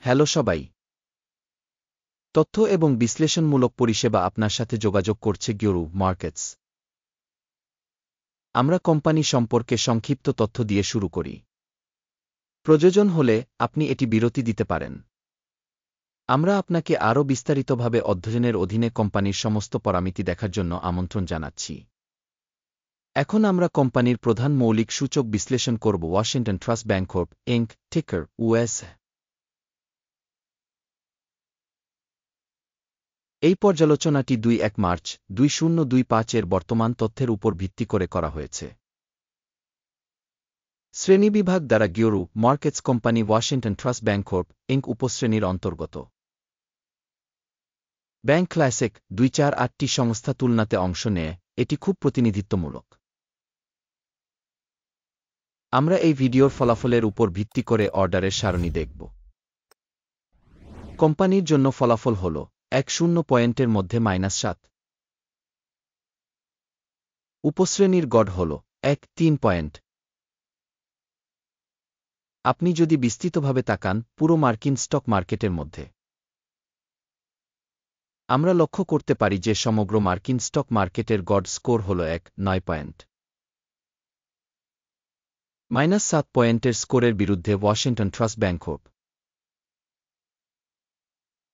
Hello সবাই। তথ্য এবং বিশ্লেষণমূলক পরিষেবা আপনার সাথে যোগাযোগ করছে গিওরু মার্কেটস। আমরা কোম্পানি সম্পর্কে সংক্ষিপ্ত তথ্য দিয়ে শুরু করি। প্রয়োজন হলে আপনি এটি বিরতি দিতে পারেন। আমরা আপনাকে আরও বিস্তারিতভাবে অধ্যয়নের অধীনে কোম্পানির সমস্ত পরামিতি দেখার জন্য আমন্ত্রণ জানাচ্ছি। এখন আমরা কোম্পানির প্রধান মৌলিক সূচক বিশ্লেষণ করব। ওয়াশিংটন ট্রাস্ট ব্যাংকর্প ইনক, টিকার US। এই পর্যালোচনাটি ২-১ মার্চ ২০২৫ এর বর্তমান তথ্যের উপর ভিত্তি করে করা হয়েছে। শ্রেণীবিভাগ দ্বারা গিওরু markets company Washington Trust Bancorp Inc উপশ্রেণীর অন্তর্গত। ব্যাংক ক্লাসিক ২-৪-৮টি সংস্থা তুলনাতে অংশ নেয়, এটি খুব প্রতিনিধিত্বমূলক। আমরা এই ভিডিওর ফলাফলের উপর ভিত্তি করে অর্ডারের সারণী দেখব। কোম্পানির জন্য ফলাফল হল ১-০ পয়েন্টের মধ্যে -৭। উপশ্রেণীর গড় হল ১-৩ পয়েন্ট। আপনি যদি বিস্তৃতভাবে তাকান পুরো মার্কিন স্টক মার্কেটের মধ্যে, আমরা লক্ষ্য করতে পারি যে সমগ্র মার্কিন স্টক মার্কেটের গড় স্কোর হল ১-৯ পয়েন্ট। -৭ পয়েন্টের স্কোরের বিরুদ্ধে ওয়াশিংটন ট্রাস্ট ব্যাংকর্প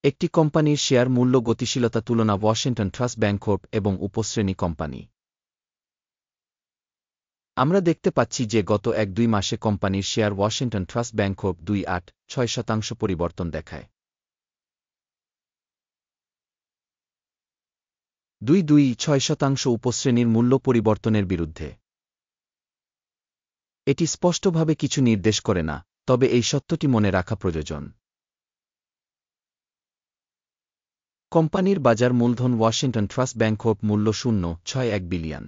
একটি কোম্পানির শেয়ার মূল্য গতিশীলতা তুলনা ওয়াশিংটন ট্রাস্ট ব্যাংকর্প এবং উপশ্রেণী কোম্পানি। আমরা দেখতে পাচ্ছি যে গত ১-২ মাসে কোম্পানির শেয়ার ওয়াশিংটন ট্রাস্ট ব্যাংকর্প ২.৮-৬% পরিবর্তন দেখায়। ২.২-৬% উপশ্রেণীর মূল্য পরিবর্তনের বিরুদ্ধে। এটি স্পষ্টভাবে কিছু নির্দেশ করে না, তবে এই সত্যটি মনে রাখা প্রয়োজন। কোম্পানির বাজার মূলধন ওয়াশিংটন ট্রাস্ট ব্যাংকর্প মূল্য 0.61 বিলিয়ন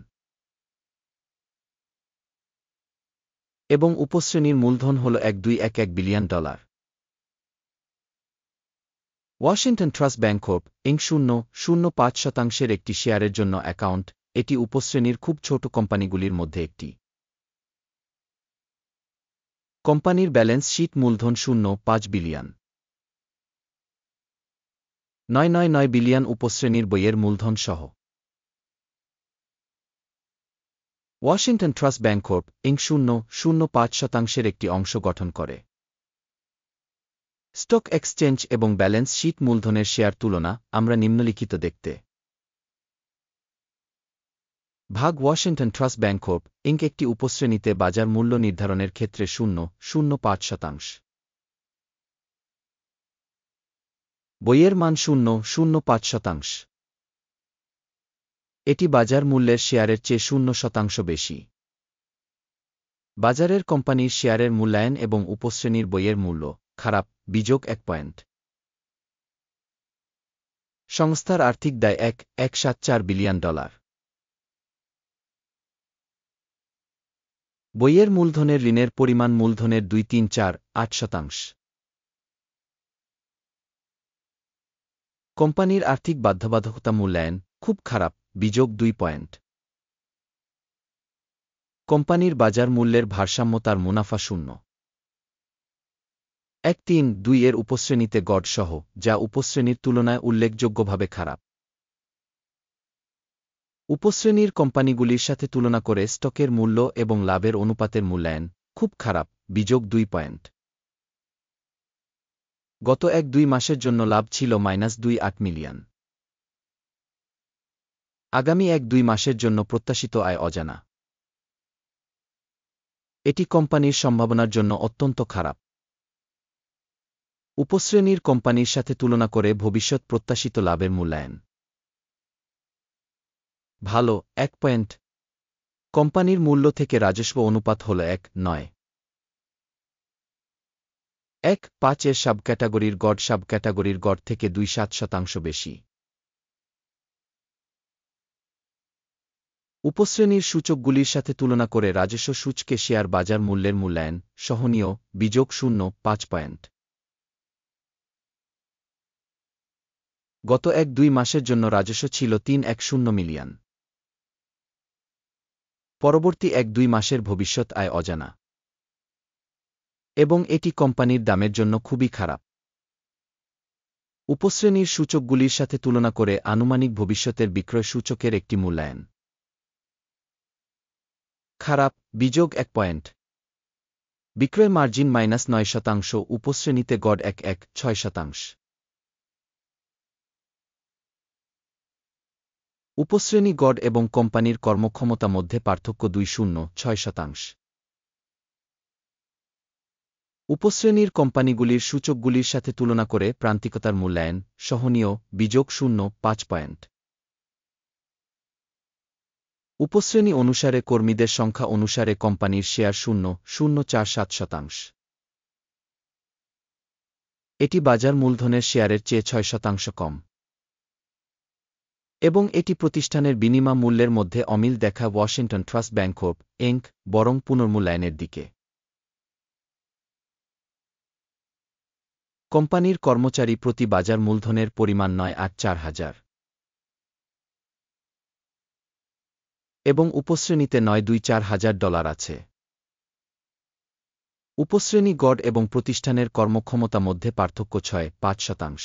এবং উপশ্রেণীর মূলধন হল $1.211 billion. Washington Trust Bancorp ink 0.05% একটি শেয়ারের জন্য অ্যাকাউন্ট, এটি উপশ্রেণীর খুব ছোট কোম্পানিগুলির মধ্যে একটি। কোম্পানির ব্যালেন্স শীট মূলধন 0.5 বিলিয়ন। 999 বিলিয়ন উপশ্রেণীর বইয়ের মূলধন সহ। ওয়াশিংটন ট্রাস্ট ব্যাংকর্প ইনক 0.05% একটি অংশ গঠন করে। স্টক এক্সচেঞ্জ এবং ব্যালেন্স শীট মূলধনের শেয়ার তুলনা আমরা নিম্নলিখিত দেখতে ভাগ ওয়াশিংটন ট্রাস্ট ব্যাংকর্প ইনক একটি উপশ্রেণীতে বাজার মূল্য নির্ধারণের ক্ষেত্রে 0.05%। বইয়ের মান 0.05%। এটি বাজার মূল্যের শেয়ারের চেয়ে 0% বেশি। বাজারের কোম্পানির শেয়ারের মূল্যায়ন এবং উপশ্রেণীর বইয়ের মূল্য খারাপ -1 পয়েন্ট। সংস্থার আর্থিক দায় $1.174 বিলিয়ন। বইয়ের মূলধনের ঋণের পরিমাণ মূলধনের 2.348%। কোম্পানির আর্থিক বাধ্যবাধকতা মূল্যায়ন খুব খারাপ -2 পয়েন্ট। কোম্পানির বাজার মূল্যের ভারসাম্য তার মুনাফা 0.132 এর উপশ্রেণীতে গড় সহ, যা উপশ্রেণীর তুলনায় উল্লেখযোগ্যভাবে খারাপ। উপশ্রেণীর কোম্পানিগুলির সাথে তুলনা করে স্টকের মূল্য এবং লাভের অনুপাতের মূল্যায়ন খুব খারাপ -2 পয়েন্ট। গত ১-২ মাসের জন্য লাভ ছিল -2.8 মিলিয়ন। আগামী ১-২ মাসের জন্য প্রত্যাশিত আয় অজানা। এটি কোম্পানির সম্ভাবনার জন্য অত্যন্ত খারাপ। উপশ্রেণীর কোম্পানির সাথে তুলনা করে ভবিষ্যৎ প্রত্যাশিত লাভের মূল্যায়ন ভালো ১ পয়েন্ট। কোম্পানির মূল্য থেকে রাজস্ব অনুপাত হল 1.9:1.5 এর সাবক্যাটাগরির গড় সাবক্যাটাগরির গড় থেকে 2.7% বেশি। উপশ্রেণীর সূচকগুলির সাথে তুলনা করে রাজস্ব সূচকে শেয়ার বাজার মূল্যের মূল্যায়ন সহনীয় -0.5 পয়েন্ট। গত ১-২ মাসের জন্য রাজস্ব ছিল $310 মিলিয়ন। পরবর্তী ১-২ মাসের ভবিষ্যৎ আয় অজানা এবং এটি কোম্পানির দামের জন্য খুবই খারাপ। উপশ্রেণীর সূচকগুলির সাথে তুলনা করে আনুমানিক ভবিষ্যতের বিক্রয় সূচকের একটি মূল্যায়ন। খারাপ, বিযোগ 1 পয়েন্ট। বিক্রয় মার্জিন -9%, উপশ্রেণীতে গড় 1.6%। উপশ্রেণী গড় এবং কোম্পানির কর্মক্ষমতা মধ্যে পার্থক্য 2.06%। উপশ্রেণীর কোম্পানিগুলির সূচকগুলির সাথে তুলনা করে প্রান্তিকতার মূল্যায়ন, সহনীয়, বিযোগ 0.5 পয়েন্ট। উপশ্রেণী অনুসারে কর্মীদের সংখ্যা অনুসারে কোম্পানির শেয়ার 0.047%। এটি বাজার মূলধনের শেয়ারের চেয়ে 6% কম। এবং এটি প্রতিষ্ঠানের বিনিময় মূল্যের মধ্যে অমিল দেখা ওয়াশিংটন ট্রাস্ট ব্যাংকর্প, ইনক, বরং পুনর্মূল্যায়নের দিকে। কোম্পানির কর্মচারী প্রতি বাজার মূলধনের পরিমাণ 9.84,000 এবং উপশ্রেণীতে $9.24,000 আছে। উপশ্রেণী গড় এবং প্রতিষ্ঠানের কর্মক্ষমতা মধ্যে পার্থক্য 6.5%।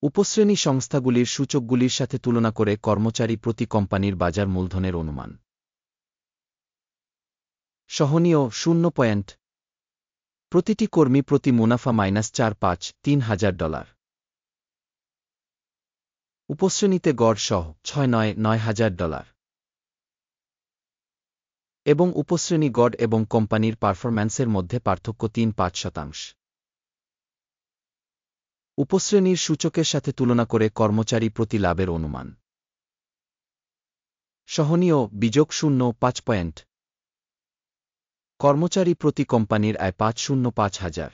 উপশ্রেণী সংস্থাগুলির সূচকগুলির সাথে তুলনা করে কর্মচারী প্রতি কোম্পানির বাজার মূলধনের অনুমান। সহনীয় 0 পয়েন্ট। প্রতিটি কর্মী প্রতি মুনাফা -4.5-3,000 $। উপশ্রেণীতে গড় সহ 6,9,000 $। এবং উপশ্রেণী গড় এবং কোম্পানির পারফরম্যান্সের মধ্যে পার্থক্য 3.5%। উপশ্রেণীর সূচকের সাথে তুলনা করে কর্মচারী প্রতি লাভের অনুমান। সহনীয়, বিযোগ 0.5 পয়েন্ট। কর্মচারী প্রতি কোম্পানির আয় 505,000।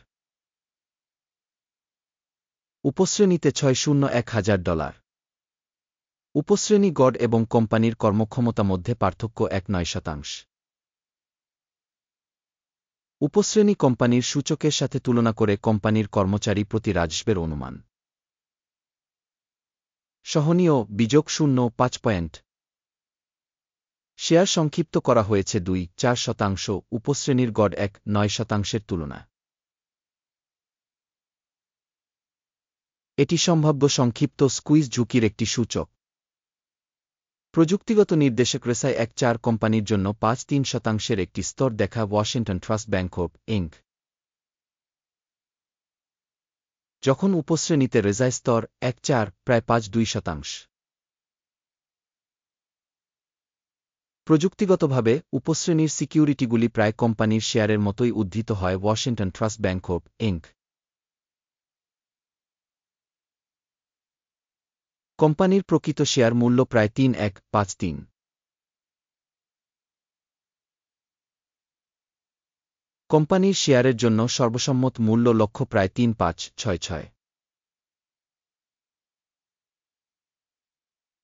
উপশ্রেণীতে 601,000 $। উপশ্রেণী গড় এবং কোম্পানির কর্মক্ষমতা মধ্যে পার্থক্য 1.9%। উপশ্রেণী কোম্পানির সূচকের সাথে তুলনা করে কোম্পানির কর্মচারী প্রতি রাজস্বের অনুমান। সহনীয়, বিযোগ 0.5 পয়েন্ট। শেয়ার সংক্ষিপ্ত করা হয়েছে 2.4%, উপশ্রেণীর গড় 1.9%-এর তুলনা। এটি সম্ভাব্য সংক্ষিপ্ত স্কুইজ ঝুঁকির একটি সূচক। প্রযুক্তিগত নির্দেশক রেসাই 1.4 কোম্পানির জন্য 5.3%-এর একটি স্তর দেখা ওয়াশিংটন ট্রাস্ট ব্যাংকর্প, ইনক। যখন উপশ্রেণীতে রেসাই স্তর 1.4 প্রায় 5.2%। প্রযুক্তিগতভাবে উপশ্রেণীর সিকিউরিটিগুলি প্রায় কোম্পানির শেয়ারের মতোই উদ্ধৃত হয় ওয়াশিংটন ট্রাস্ট ব্যাংকর্প, ইনক। কোম্পানির প্রকৃত শেয়ার মূল্য প্রায় 3,153। কোম্পানির শেয়ারের জন্য সর্বসম্মত মূল্য লক্ষ্য প্রায় 3,566।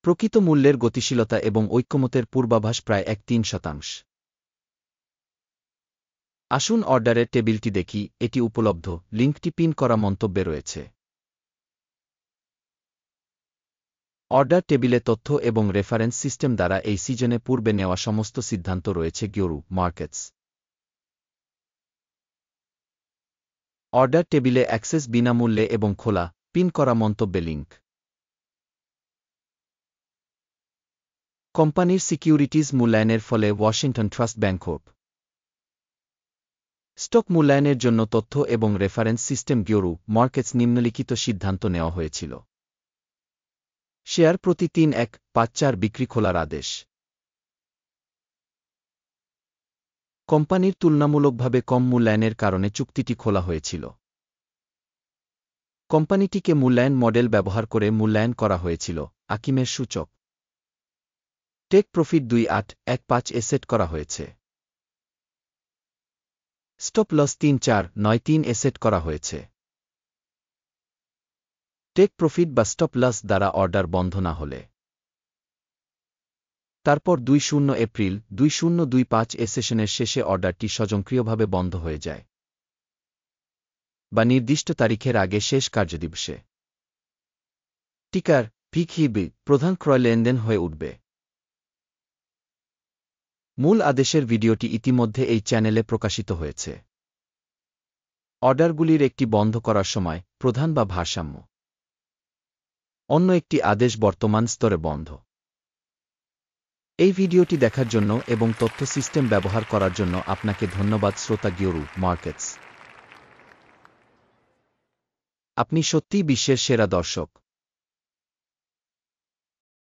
প্রকৃত মূল্যের গতিশীলতা এবং ঐক্যমতের পূর্বাভাস প্রায় 1.3%। আসুন অর্ডারের টেবিলটি দেখি, এটি উপলব্ধ, লিঙ্কটি পিন করা মন্তব্যে রয়েছে। অর্ডার টেবিলে তথ্য এবং রেফারেন্স সিস্টেম দ্বারা এই সিজনে পূর্বে নেওয়া সমস্ত সিদ্ধান্ত রয়েছে গিওরু মার্কেটস। অর্ডার টেবিলে অ্যাক্সেস বিনামূল্যে এবং খোলা, পিন করা মন্তব্যে লিঙ্ক। কোম্পানির সিকিউরিটিজ মূল্যায়নের ফলে ওয়াশিংটন ট্রাস্ট ব্যাংকর্প। স্টক মূল্যায়নের জন্য তথ্য এবং রেফারেন্স সিস্টেম গিওরু মার্কেটস নিম্নলিখিত সিদ্ধান্ত নেওয়া হয়েছিল। শেয়ার প্রতি 3,154 বিক্রি খোলার আদেশ। কোম্পানির তুলনামূলকভাবে কম মূল্যায়নের কারণে চুক্তিটি খোলা হয়েছিল। কোম্পানিটিকে মূল্যায়ন মডেল ব্যবহার করে মূল্যায়ন করা হয়েছিল। আকিমের সূচক টেক প্রফিট 2,815 এ সেট করা হয়েছে। স্টপ লস 3,493 এ সেট করা হয়েছে। টেক প্রফিট বা স্টপ লস দ্বারা অর্ডার বন্ধ না হলে। তারপর 20 এপ্রিল 2025 এ সেশনের শেষে অর্ডারটি স্বয়ংক্রিয়ভাবে বন্ধ হয়ে যায় বা নির্দিষ্ট তারিখের আগে শেষ কার্যদিবসে। টিকার পিকিবি প্রধান ক্রয় লেনদেন হয়ে উঠবে। মূল আদেশের ভিডিওটি ইতিমধ্যে এই চ্যানেলে প্রকাশিত হয়েছে। অর্ডারগুলির একটি বন্ধ করার সময় প্রধান বা ভারসাম্য। অন্য একটি আদেশ বর্তমান স্তরে বন্ধ। এই ভিডিওটি দেখার জন্য এবং তথ্য সিস্টেম ব্যবহার করার জন্য আপনাকে ধন্যবাদ শ্রোতা গিওরু মার্কেটস। আপনি সত্যিই বিশ্বের সেরা দর্শক।